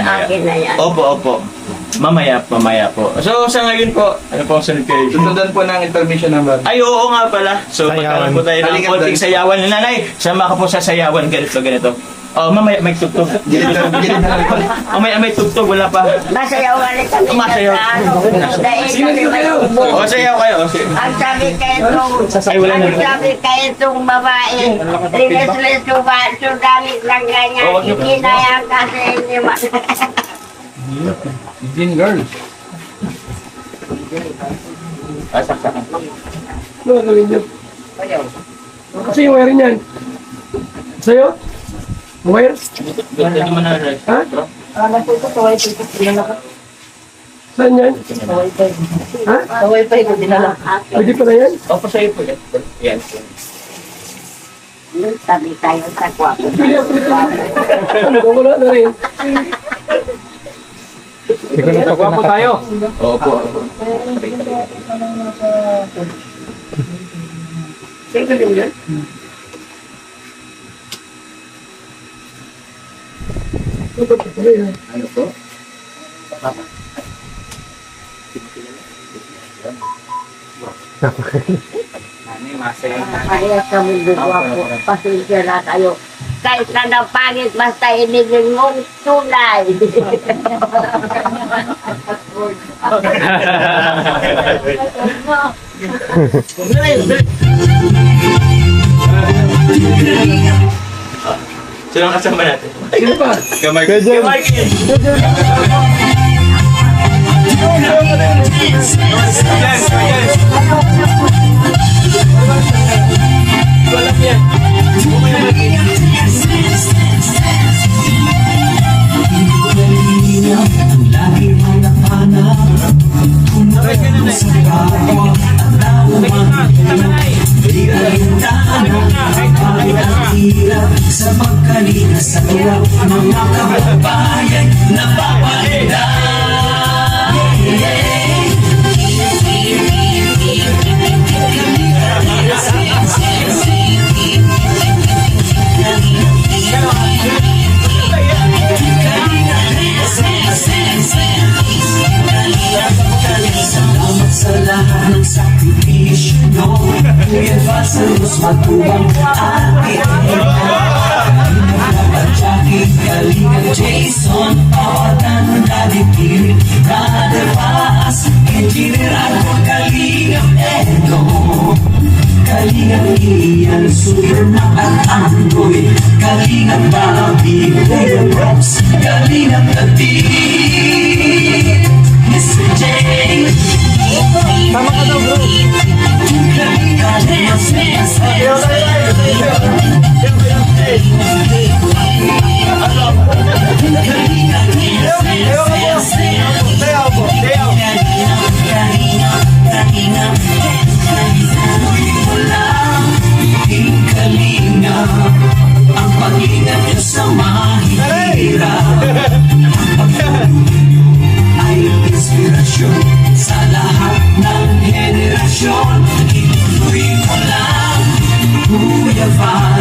mamaya. akin na yan. Opo. Mamaya po. So, sa ngayon po, ano po ang sunod kayo? Sundan po ng intermission number. Ay, oo nga pala. So, magkaroon po tayo ng Halika konting doon. sayawan. Nanay, sama ka po sa sayawan. Ganito. Oh, mamaya may tugtog. May tugtog, wala pa. Masayaw ulit kami. Masayaw. Dahil kami may ubo. O, sayaw kayo. Ang sabi kayo itong babae, linis-linis sudanit lang ganyan, hindi na yan kasi hindi Eugene girls. Ano gawin niyo? Kasi yung wire niyan. Sa'yo? Wire? Hindi mo na, Ha? Saan yan? Ha? Pwede pa na yan? Opo, sa'yo po. Yan. tabi tayo sa kwarto. Ano, wala na rin. Nagwapo tayo. Opo. Saan ka din yan? Ano po? Kaya kami gagwapo. Pasensya na kayo. Kahit na ng pangit, basta iniging mong tunay. Sino ang kasama natin? Sino pa? Kamay Michael! Sa pagkalina sa tuwa ng mga kababayan na papalita. Salamat sa lahat ng sakripisyo, no? Kuya Vasalos, matubang atin. Jackie, Kalinga, Jason, Pawatan, Daddy Piri, Brother Paz, Engineer Alco, Kalinga, Edo, Kalinga, Ian, Superman, at Android, Kalinga, Bobby, Kuya Props, Kalinga, Kati, Mr. J. Tama ka daw, bro. Kalinga, dance, dance, ang pag-ingat nyo sa mahihirap. Ay inspirasyon sa lahat ng henerasyon. Ituloy mo lang, Kuya Val,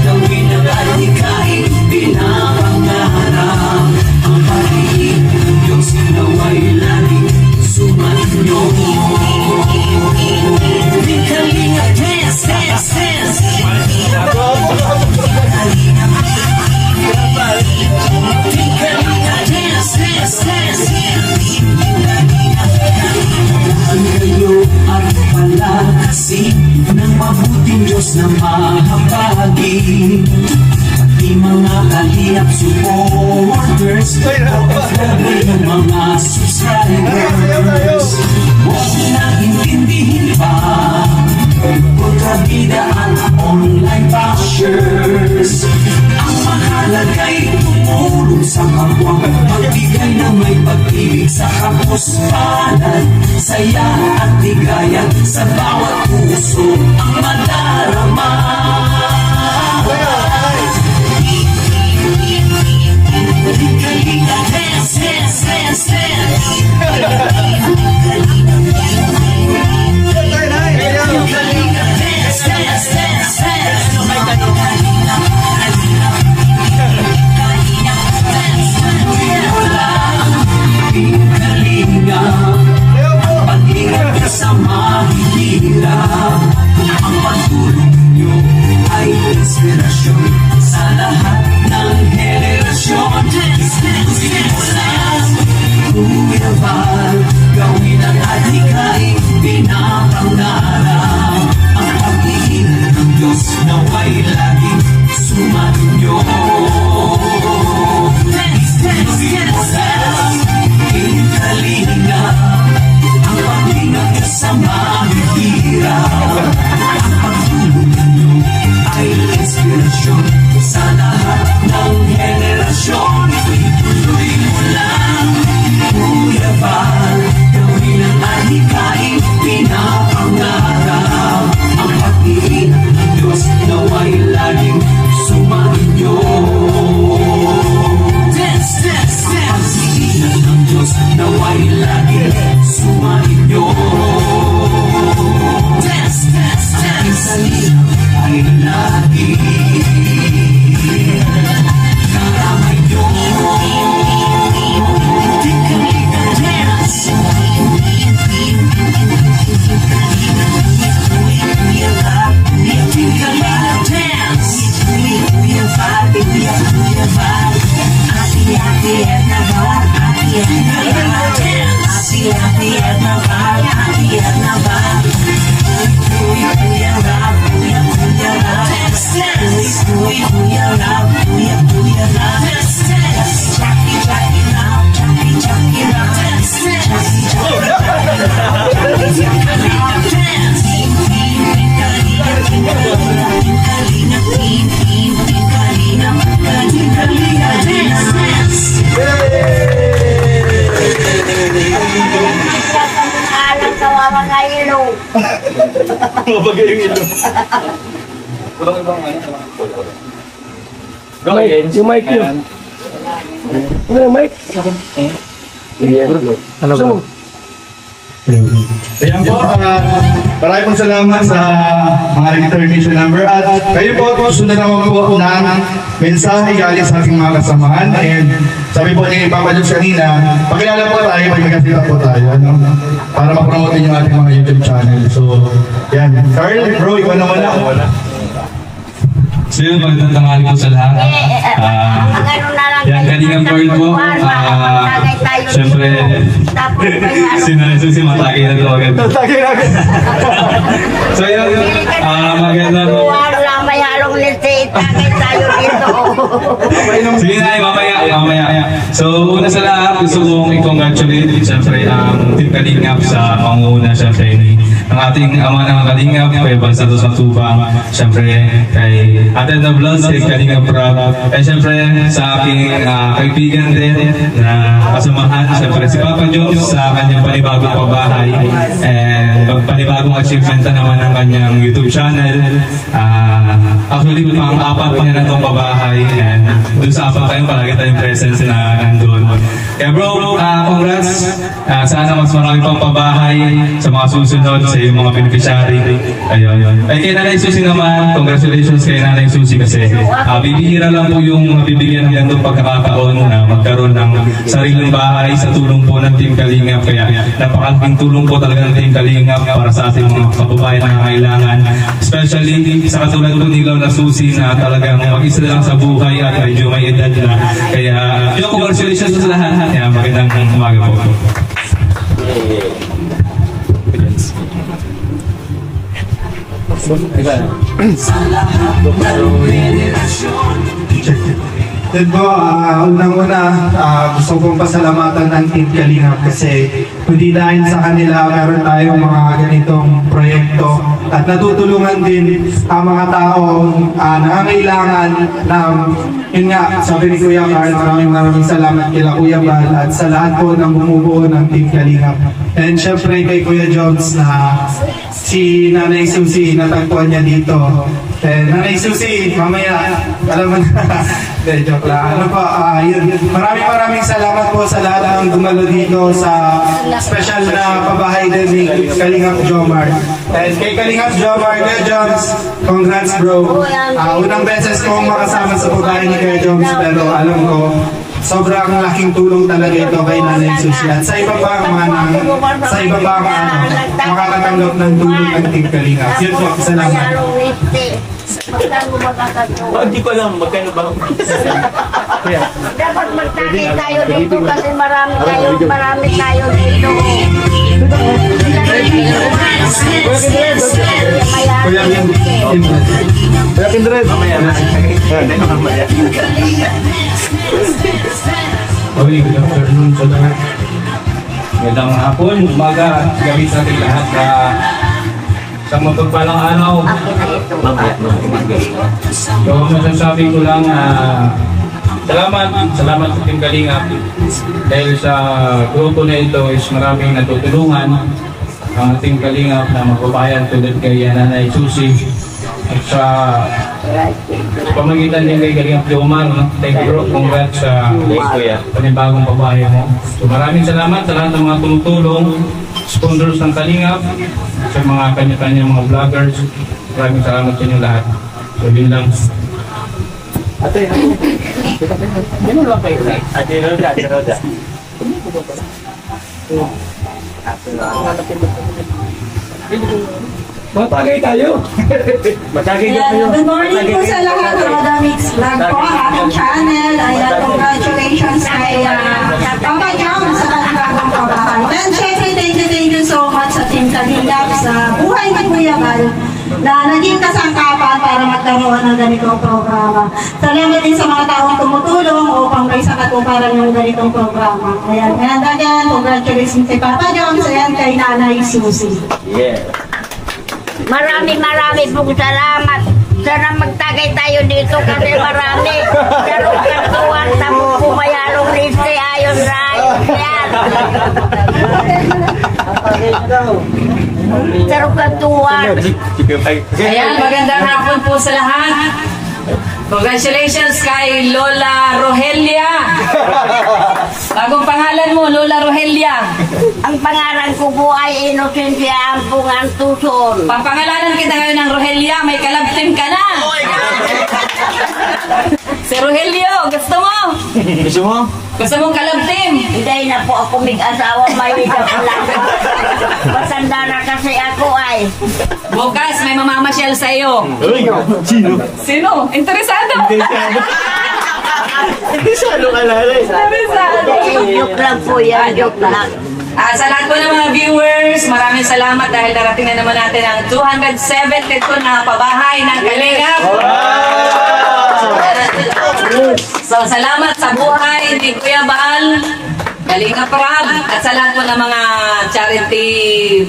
gawin ang kahit pinapangarap. Ang pag-ibig ng Diyos naway laging sumanyo. Kalinga, dance, dance, dance. Kalinga, dance, dance, dance. Ang kayo at palakasin ng mabuting Diyos na mahabagin. Pati mga kalihap supporters, OFW ng mga subscribers. Huwag na intindihin pa kontrabida ang online bashers. Ang mahalaga'y tumulong sa kapwa, magbigay na may pag-ibig sa kapos-palad, saya at ligaya sa bawat puso ang madarama. Kalinga, dance, dance, dance, dance. Kalinga, dance, dance, dance, dance. Diyos nawa'y lagi sumainyo. Dance, dance, dance, salino ay lagi karamay nyo. Tingkalinga dance, tingkalinga dance. Alam kawawa nga ilong. Mabagay yung ilo. Walang ibang ano. Go again. Yung mic nyo. Ayan. Ano yung mic? Ano ba? Ayan po, maraming pong salamat sa mga nag-intermission number at kayo po, sundan naman po ng mensahe galing sa ating mga kasamahan. And sabi po ni Papa Diyos kanina, pakilala po tayo, magkasila po tayo, ano? Para mapromote yung ating mga YouTube channel. So, yan. Carl, bro, ikaw naman na. So yun, magandang tanghali po sa lahat. Ang ano na lang. Yan, Kalingap Bird po. Siyempre, sinasusi matagay na ito agad. So yun, maganda po. Wala may halong liste. Itagay tayo dito. Sige na, mamaya. So una sa lahat, gusto kong i-congratulate siyempre ang Team Kalingap sa panguna siyempre ng ating ama ng Kalingap, kay Bansatos Matubang, siyempre kay Ate The Vlogs, kay Kalingap Rob, at siyempre sa aking kaibigan din na kasamahan, siyempre si Papa Jones sa kanyang panibagong pabahay and panibagong achievement na naman ng kanyang YouTube channel. Actually, pang-apat pa niya na itong pabahay and doon sa apat tayong palagi tayong presence na nandun. Kaya bro, congrats. Sana mas marami pang pabahay sa mga susunod sa iyong mga beneficiary. Ayun. Ay kay Nanay Susi naman, congratulations kay Nanay Susi kasi bibihira lang po yung mabibigyan ng ganitong pagkakataon na magkaroon ng sariling bahay sa tulong po ng Team Kalingap. Kaya napakalaking tulong po talaga ng Team Kalingap para sa ating mga kababayan na kailangan. Especially sa katulad po ni Lola Susi na talagang mag-isa lang sa buhay at medyo may edad na. Kaya yung congratulations sa lahat. Kaya magandang umaga po. Then po, unang-una, gusto kong pasalamatan ng Team Kalingap kasi kundi dahil sa kanila, meron tayong mga ganitong proyekto at natutulungan din ang mga taong nangangailangan ng, yun nga, sabi ni Kuya Carl, maraming salamat kila Kuya Bal at sa lahat po ng bumubuo ng Team Kalingap. And syempre kay Kuya Jones na si Nanay Susi, natagpuan niya dito. And Nanay Susi, mamaya, alam mo na, joke lang. Ano po, yun. Maraming salamat po sa lahat ng dumalo dito sa special na pabahay din ni Kalingap Jomar. And kay Kalingap Jomar, Kuya Jones, congrats bro. Unang beses kong makasama sa pabahay ni Kuya Jones, pero alam ko, sobrang laking tulong talaga ito kay Nanay Susi. At sa iba pa makakatanggap ng tulong ng Team Kalingap. Yun po, salamat. Hindi ko alam magkano ba. Dapat magtagay tayo dito kasi marami tayo dito. Kuya Kindred. Mamaya na. Okay, good afternoon sa lahat. Magandang hapon, umaga, gabi sa ating lahat na sa mapagpalang araw. So, masasabi ko lang salamat sa Team Kalingap dahil sa grupo na ito is maraming natutulungan ang Team Kalingap na mababayan tulad kay Nanay Susi at sa pamagitan din kay Kalingap Jomar, no? Thank you bro, congrats sa Thanks, kuya. panibagong pabahay mo. So maraming salamat sa lahat ng mga tumutulong, sponsors ng Kalingap, sa mga kanya-kanya mga vloggers. Maraming salamat sa inyo lahat. So yun lang. Ate Roda, Ate Roda. Matagay tayo. Matagay ka Ayan, kayo. good morning po sa lahat ng mga Mix Vlog po, ang aking channel. Ayan, congratulations kay Papa John sa kanyang bagong pabahay. And syempre, thank you so much sa Team Kalingap sa buhay ni Kuya Bal na naging kasangkapan para magkaroon ng ganitong programa. Salamat din sa mga taong tumutulong upang may sakatuparan ng ganitong programa. Ayan, and again, congratulations kay Papa John and kay Nanay Susie. Yeah. Marami pong salamat. Sana magtagay tayo dito kasi marami. Pero katuwang tapos pumayalong liste ayon rayon yan. Pero katuwang. Ayan, magandang hapon po sa lahat. Congratulations kay Lola Rogelia. Bagong pangalan mo, Lola Rogelia. Ang pangalan ko po ay Inocencia Ampungan Tuson. Papangalanan kita ngayon ng Rogelia, may kalabtim ka na. Si Rogelio, gusto mo? Gusto mo? Gusto mong kalabtim? Hindi na po ako mig-asawa, may higap lang. Matanda na kasi ako ay. Bukas may mamamasyal sa iyo. Uy! Sino? Sino? Interesado? Hindi sa ano kalalay. Interesado. Joke lang po yan, joke lang. Sa lahat po ng mga viewers, maraming salamat dahil narating na naman natin ang 272 na pabahay ng Kalingap. So, salamat sa buhay ni Kuya Bal, Kalingap Rab, at sa lahat po ng mga charity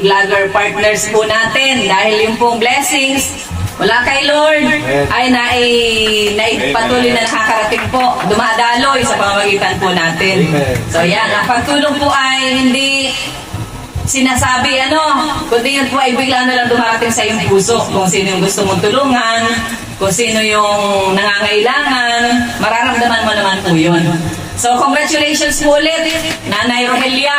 vlogger partners po natin. Dahil yung pong blessings mula kay Lord ay naipatuloy na nakakarating po, dumadaloy sa pamamagitan po natin. So yan, ang pagtulong po ay hindi sinasabi kundi yun po ay bigla na lang dumarating sa iyong puso. Kung sino yung gusto mong tulungan, kung sino yung nangangailangan, mararamdaman mo naman po yun. So congratulations po ulit, Nanay Rogelia.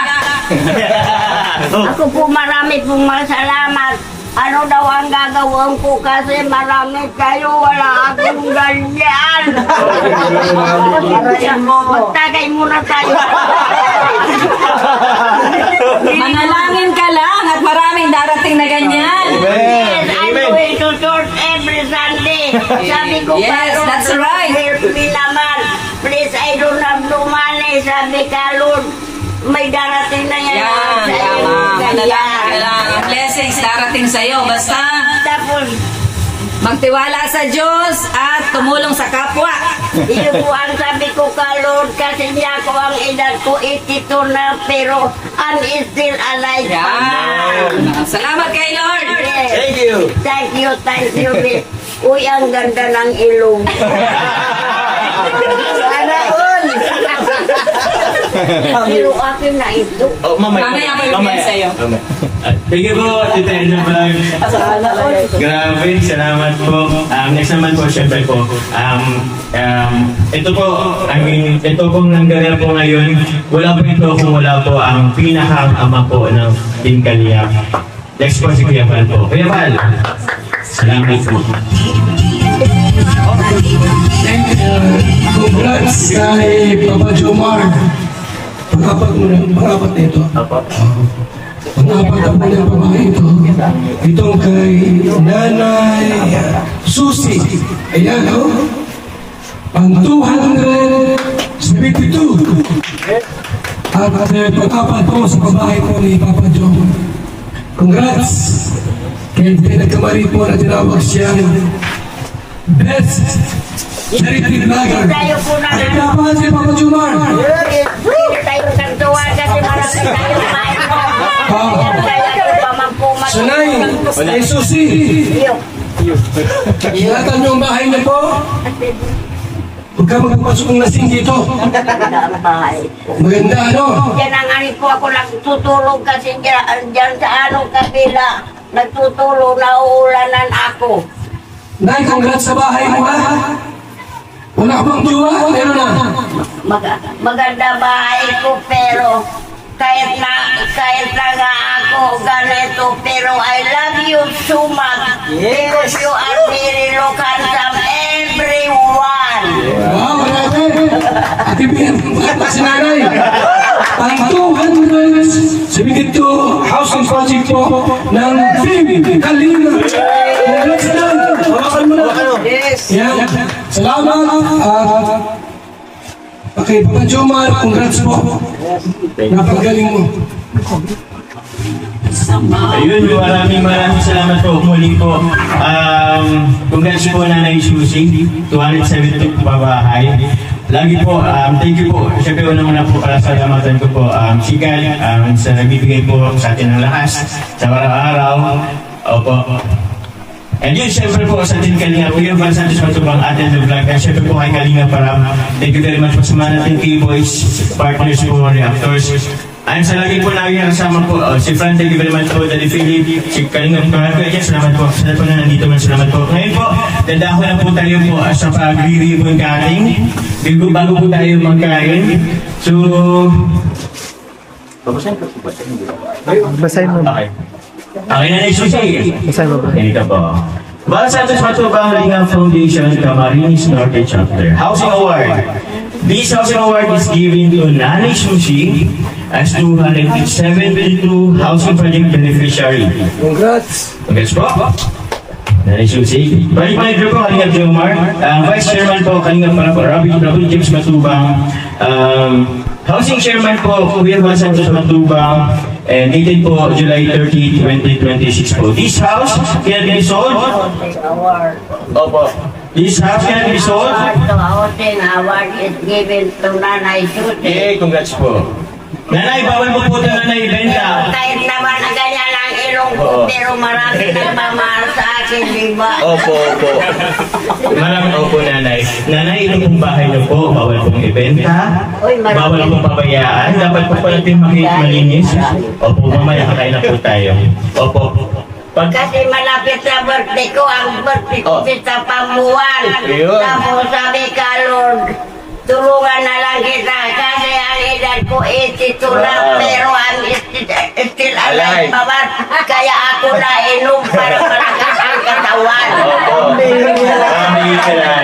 Ako po marami pong masalamat. Ano daw ang gagawin ko kasi marami kayo, wala akong ganyan. Magtagay muna tayo. Manalangin ka lang at maraming darating na ganyan. Yes, I'm going to church every Sunday. Sabi ko, Yes, "Lord, that's right." help me naman. Please, I don't have no money. Sabi ka, Lord, may darating na yan. Yan, Sa iyo, tama. Manalangin ka ganyan. lang. Ang blessings darating sa iyo. Basta Tapos, magtiwala sa Diyos at tumulong sa kapwa. iyon po ang sabi ko ka, Lord, kasi niya ko ang edad ko 82 na, pero I'm still alive. Yan. Salamat kay Lord. Yes. Thank you! Thank you, Bill. Uy, ang ganda ng ilong. Sana all. Pero akin na ito. Oh, mamaya. Mamaya ako ibigay sa'yo. Thank you po, Tita Edna Vlog. Grabe, salamat po. Next naman po, syempre po. Ito po, ito pong nanggaral po ngayon. Wala po ito kung wala po ang pinaka-ama po ng Team Kalingap. Next po si Kuya Bal po. Kuya Bal, salamat po. Congrats kay Papa Jomar. Pang-apat na ito. Pang-apat na po ng babae ito. Itong kay Nanay Susie. Ayan, Pang 272. At pang-apat po sa babae po ni Papa Jom. Congrats! Kaya pinagkamari po na tinawag siya Best Charity Vlogger. Tayo po na Ay, kapal si Papa Jomar. Hindi tayo kantuwa kasi marami tayo main mo. Kaya ko pa man po Sunay, ay Susie. Ingatan niyo ang bahay niyo po. Huwag ka magpapasok ng lasing dito. ang bahay. Maganda, Yan ang ani po ako nagtutulog kasi dyan sa anong kabila. Nagtutulog na uulanan ako. Nay, congrats sa bahay mo ha. Wala ka bang duwa? Meron na. Maganda bahay ko pero kahit na nga ako ganito pero I love you so much because you are very handsome everyone. Wow, marami. At ibigyan ko si nanay. Ang 272 housing project po ng Team Kalinga. Congrats na. Hawakan mo na. Yan. Salamat. Okay, Papa Jomar, congrats po. Napagaling mo. Ayun, maraming salamat po muli po. Congrats po Nanay Susie, 272 pabahay. Lagi po, thank you po. Siyempre una po para sa salamatan ko po si God sa nagbibigay po sa atin ng lakas sa araw-araw. Opo. And yun, siyempre po sa ating Kalinga po, yung Van Santos Matubang atin ng vlog. And siyempre po kay Kalinga Param. Thank you very much po sa mga natin K-Boys, partners po, reactors. And sa lagi po namin kasama po, si Fran, thank you very much po, Daddy Philip, si Kalinga Param. Kaya salamat po. Salamat po na nandito man, salamat po. Ngayon po, dadako na po tayo po sa pag-ribbon cutting. Bago po tayo magkain. So, Basahin mo. okay. Okay, Nanay Susie. Basahin mo ba? Ganito po. Van Santos Matubang Lingam Foundation, Camarines Norte Chapter. Housing Award. This housing award is given to Nanay Susie as 272 housing project beneficiary. Congrats. Congrats po. Nanay Susie. Balik manager po, Kalingap Jomar. Vice Chairman po, Kalingap Rabi James Matubang. Housing Chairman po, Kuya Van Santos Matubang. And dated po July 30, 2026 po. This house can be sold. Opo. This house can be sold. The housing award is given to Nanay Susie. Congrats po. Nanay, bawal po po ito nanay ibenta. Kahit naman na ganyan ang ilong ko, pero marami nagmamahal sa akin, di ba? Opo. Maraming opo, nanay. Nanay, ito pong bahay niyo po, bawal pong ibenta. Uy, marami. Bawal pong pabayaan. Dapat po pala natin malinis. Opo, mamaya kakain na po tayo. Opo. Kasi malapit sa birthday ko, ang birthday ko sa Pamuan. Ayun. Tapos sabi ka, Lord, tulungan na lang kita kasi ang edad ko 82 lang, pero I'm still alive, babat. Kaya ako na inom para malakas ang katawan.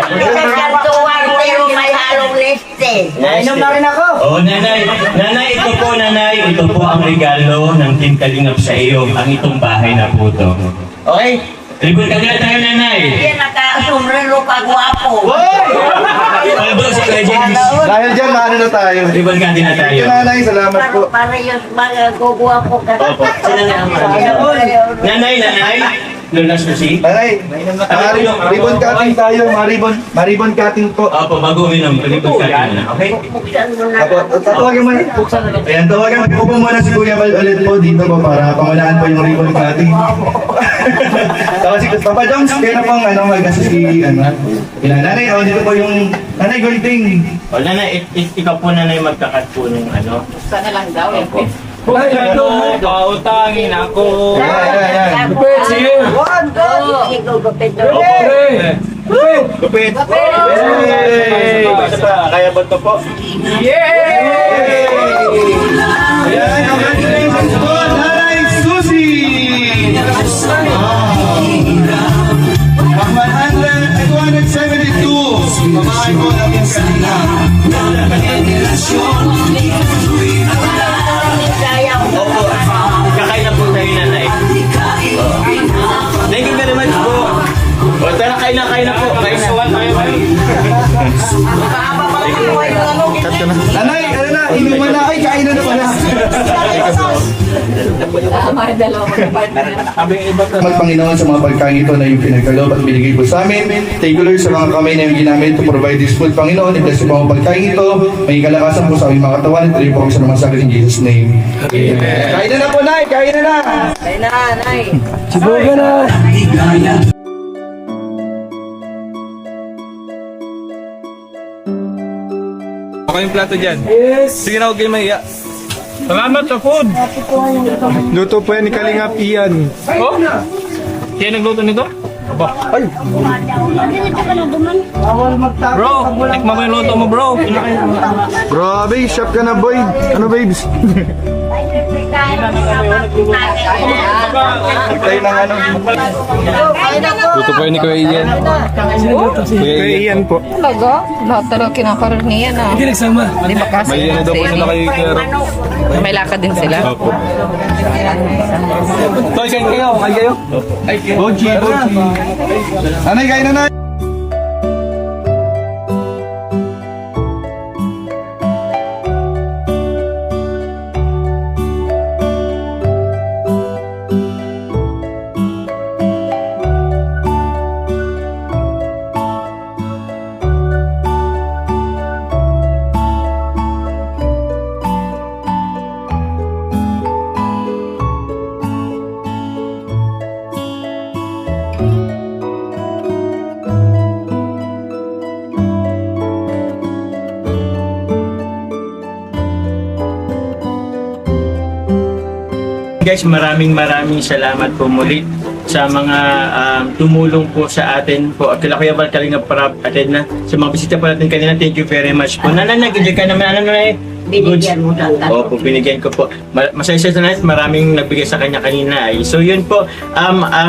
Pinagkantuan, pero may halong liste. Nainom na rin ako. Oo, nanay. Nanay, ito po, nanay. Ito po ang regalo ng Team Kalingap sa iyo. Ang itong bahay na po ito. Okay? Tribute ka nila tayo, nanay. Hindi nakasumrero ka guwapo. Palbo si Kuya James. Dahil dyan, maano na tayo. Tribute ka din na tayo. Nanay, salamat po. Para yung mga guguwapo ka. Opo. Sino na ang nanay, nanay. Lola Susie. Nanay, ribbon cutting tayo. Maribon cutting po. Opo, bago uminom. Tribute ka din na. Okay? Buksan mo na. Apo, tatawagan mo. Ayan, tawagan po po muna si Kuya Val ulit po dito po para pangunahan po yung ribbon cutting. Tapos si Papa Jones, kaya na pong mag-asa si nanay, dito po yung nanay Golding. O, nanay, ikaw po, nanay, magkakat po ng ano. Sana lang daw. Opo. Pautangin ako. Ayan. Gupit, sige. Ikaw gupit doon. Gupit. Kaya ba ito po? Ayan, congratulations po, Nanay Susie! Ang 272, babae po namin kanina. Opo. Kakain na po tayo, nanay. Thank you very much po. O, tara, kain na po. Kain na. Nanay, inuman na kayo, kain na pala. Mga dalawa mga partner. Panginoon sa mga pagkain ito na yung pinagkaloob at binigay po sa amin. Thank you Lord sa mga kamay na yung ginamit to provide this food, Panginoon. Ito sa mga pagkain ito, may kalakasan po sa aming mga katawan. Ito po kami sa naman sakit in Jesus' name. Amen. Kain na po, Nay! Kain na na! Ay na, nay. Sibuga na. Ako yung plato dyan. Yes. Sige na, huwag kayo mahiya. Salamat sa food. Luto po yan ni Kalingap Ian. Oh? Kaya nagluto nito? Bro, tikman mo yung luto mo, bro. Grabe, chef ka na boy. Ano babes? Tayo ng ano. Luto pa yun ni Kuya Ian. Kuya Ian po. Talaga? Lahat talaga kinakaranihan ah. Hindi nagsama. Hindi makasama May ano daw po sila kay Kuya Rob. May lakad din sila. Opo. Toy, kain kayo. Kain kayo. Boji. Nanay, kain nanay. Guys, maraming salamat po muli sa mga tumulong po sa atin po. Kila Kuya Val, Kalinga Prab, atin na. Sa mga bisita po natin kanina, thank you very much po. Nananag, ka naman, ano na eh? Binigyan mo ng Opo, binigyan ko po. Masaya sa natin, maraming nagbigay sa kanya kanina. So yun po,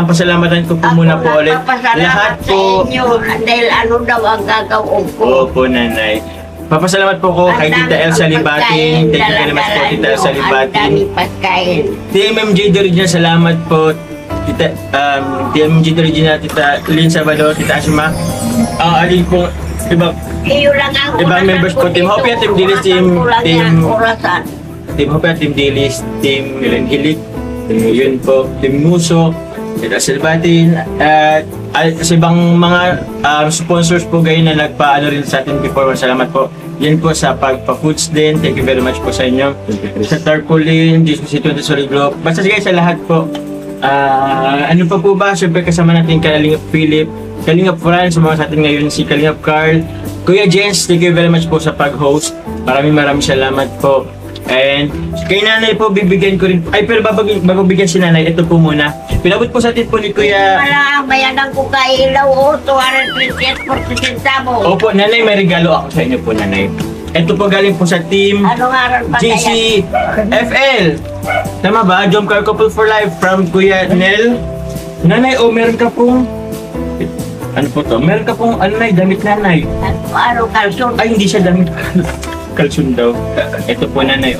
pasalamatan ko po muna po ulit. Lahat po. Sa inyo, dahil ano daw ang gagawin ko. Opo, nanay. Papasalamat po ko kay Tita Elsa Libatin. Thank you very much po, Tita Elsa Libatin. Ang daming pagkain. TMMJ The Original, salamat po. Tita, TMMJ The Original, Tita Lynn Salvador, Tita Asma. Alin po, iba, Iyo lang ang ibang members po, Team Hope, Team Dilis, Team orasan. Team Hope, Team Dilis, Team Hilit, yun po, Team Muso, Tita Silbatin, at sa ibang mga sponsors po gayon na nagpaano rin sa atin before. Salamat po. Yan po sa pagpa-foods din. Thank you very much po sa inyo. Sa Tarpaulin, GSPC 20 Solid Group. Basta guys, sa lahat po. Ano pa po ba? Siyempre kasama natin Kalingap Philip, Kalingap Franz, mga sa atin ngayon si Kalingap Carl, Kuya Jens, thank you very much po sa pag-host. Maraming salamat po. And kay nanay po, bibigyan ko rin. Ay, pero bago bigyan si nanay, ito po muna. Pinabot po sa atin po ni Kuya. Wala, bayanan ko kay ilaw o 250 por centavo. Opo, nanay, may regalo ako sa inyo po, nanay. Ito po galing po sa team Anong araw pa kaya? JCFL. Tama ba? Jom Car Couple for Life from Kuya Nel. Nanay, meron ka pong... Ano po to? Meron ka pong, damit nanay. Ano kalson? Ay, hindi siya damit. Kalsun daw. Ito po, nanay,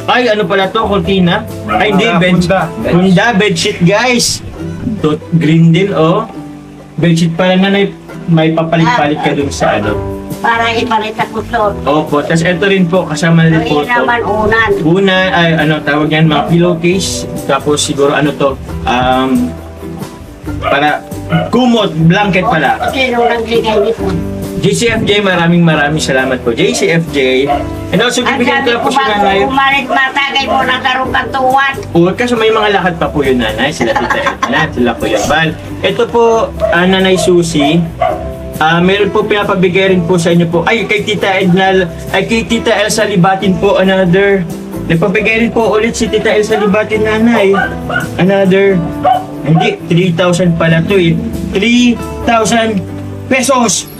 Ay, ano pala to? Cortina? Ay, hindi. Hunda, bedsheet, guys. Green din, Bedsheet pala, nanay. May papalit-palit ka dun sa Para ipalit ako son. Opo, tas ito rin po, kasama na rin po Ay ito. naman unan. Una, tawag yan, mga pillowcase. Tapos siguro para kumot, blanket pala. Sino nagbigay nito? JCFJ, maraming salamat po. JCFJ. And also, Ang bibigyan sabi ko ko po si nanay. umalit matagay mo na karong kantuan. Kaso may mga lakad pa po yun, nanay. Sila Tita Edna, sila Kuya Val. Ito po, Nanay Susie. Meron po pinapabigay rin po sa inyo po. Ay, kay Tita Edna, kay Tita Elsa Libatin po, another. Nagpabigay rin po ulit si Tita Elsa Libatin, nanay. Another. Hindi, 3,000 pala to eh. 3,000 pesos!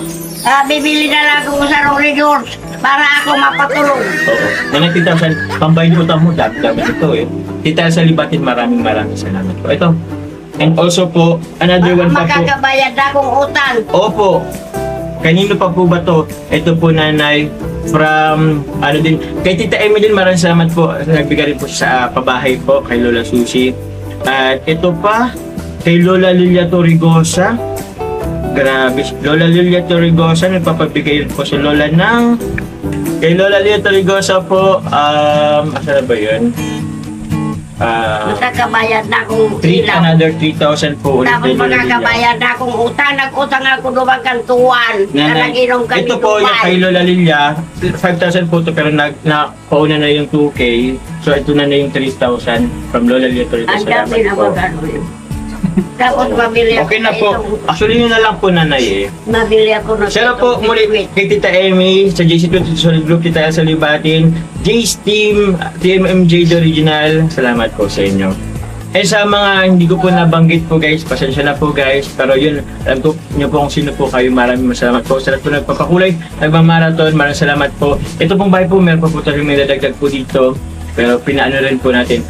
Bibili na lang ako sa Rolly George para ako mapatulong. Oo. Nanay, 3,000. Pambayad mo mo. Dapat ito eh. Tita Elsa Libatin, maraming salamat po. Ito. And also po, another one pa po. Makakabayad na akong utang. Opo. Kanino pa po ba to? Ito po, nanay. From, kay Tita Emily, maraming salamat po. Nagbigay rin po sa pabahay po, kay Lola Susie. At ito pa, kay Lola Lilia Torrigosa. Grabe. Lola Lilia Torrigosa, nagpapabigay rin po si Lola ng... Kay Lola Lilia Torrigosa po, asa na ba yun? Makakabayad na akong ilaw. Another 3,000 po ulit. Tapos kay Lola Lilia. makakabayad na akong utang. Nag-utang ako dumang kantuan. Na Nanay, nag-inom kami ito po yung kay Lola Lilia, 5,000 po ito pero pauna na yung 2K. So ito na yung 3,000 from Lola Lilia Torrigosa. Ang dami na magano yun. Tapos mabili ako Okay na na po. itong- Actually yun na lang po, nanay eh. Mabili ako na Share po itong muli biskwit. kay Tita Emmy, sa JC20 Solid Group, Tita Elsa Libatin, Jay's Team, TMMJ The Original. Salamat po sa inyo. Eh sa mga hindi ko po nabanggit po guys, pasensya na po guys. Pero yun, alam ko nyo po kung sino po kayo. Maraming salamat po. Sa lahat po nagpapakulay, nagmamarathon, maraming salamat po. Ito pong bahay po, meron po tayo may dadagdag po dito. Pero pinaano rin po natin,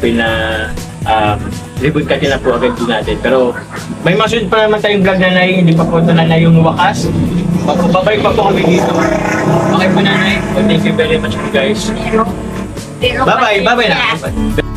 reboot kasi na po agad po natin. Pero may masunod pa naman tayong vlog na hindi pa po ito na yung wakas. Babalik pa po kami dito. Okay po nanay. Thank you very much po guys. Pero Bye-bye. pasensya. Bye-bye na.